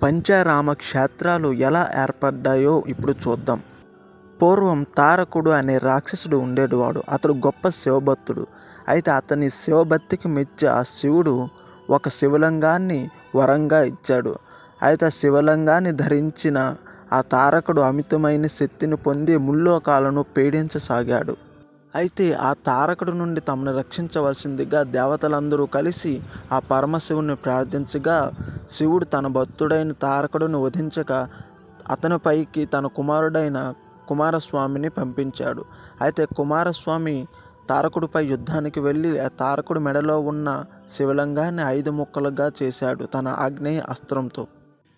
పంచారామ క్షేత్రాలు ఎలా ఏర్పడ్డాయో ఇప్పుడు చూద్దాం. పూర్వం తారకుడు అనే రాక్షసుడు ఉండేవాడు. అతడు గొప్ప శివభక్తుడు. అయితే అతని శివభక్తికి మెచ్చి ఆ శివుడు ఒక శివలింగాన్ని వరంగా ఇచ్చాడు. అయితే ఆ శివలింగాన్ని ధరించిన ఆ తారకుడు అమితమైన శక్తిని పొంది ముల్లోకాలను పీడించసాగాడు. అయితే ఆ తారకుడి నుండి తమను రక్షించవలసిందిగా దేవతలందరూ కలిసి ఆ పరమశివుని ప్రార్థించగా శివుడు తన భక్తుడైన తారకుడిని వధించక అతనిపైకి తన కుమారుడైన కుమారస్వామిని పంపించాడు. అయితే కుమారస్వామి తారకుడిపై యుద్ధానికి వెళ్ళి ఆ తారకుడి మెడలో ఉన్న శివలింగాన్ని 5 ముక్కలుగా చేశాడు తన ఆగ్నేయ అస్త్రంతో.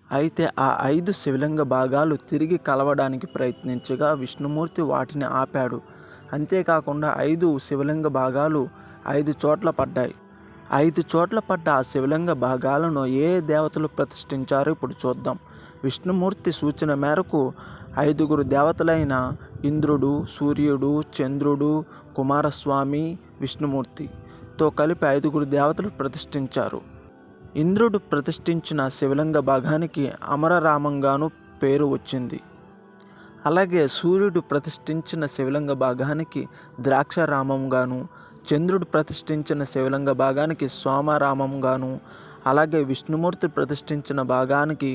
అయితే ఆ 5 శివలింగ భాగాలు తిరిగి కలవడానికి ప్రయత్నించగా విష్ణుమూర్తి వాటిని ఆపాడు. అంతేకాకుండా 5 శివలింగ భాగాలు 5 చోట్ల పడ్డాయి. 5 చోట్ల పడ్డ ఆ శివలింగ భాగాలను ఏ దేవతలు ప్రతిష్ఠించారో ఇప్పుడు చూద్దాం. విష్ణుమూర్తి సూచన మేరకు 5 దేవతలైన ఇంద్రుడు, సూర్యుడు, చంద్రుడు, కుమారస్వామి, విష్ణుమూర్తితో కలిపి 5 దేవతలు ప్రతిష్ఠించారు. ఇంద్రుడు ప్రతిష్ఠించిన శివలింగ భాగానికి అమరరామంగాను పేరు వచ్చింది. అలాగే సూర్యుడు ప్రతిష్ఠించిన శివలింగ భాగానికి ద్రాక్షారామంగాను, చంద్రుడు ప్రతిష్ఠించిన శివలింగ భాగానికి సోమరామంగాను, అలాగే విష్ణుమూర్తి ప్రతిష్ఠించిన భాగానికి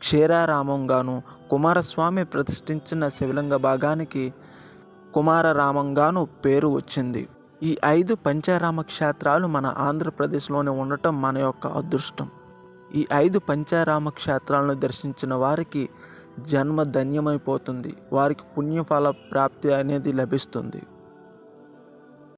క్షీరారామంగాను, కుమారస్వామి ప్రతిష్ఠించిన శివలింగ భాగానికి కుమారరామంగాను పేరు వచ్చింది. ఈ 5 పంచారామ క్షేత్రాలు మన ఆంధ్రప్రదేశ్లోనే ఉండటం మన యొక్క అదృష్టం. ఈ 5 పంచారామ క్షేత్రాలను దర్శించిన వారికి జన్మ ధన్యమైపోతుంది. వారికి పుణ్యఫల ప్రాప్తి అనేది లభిస్తుంది.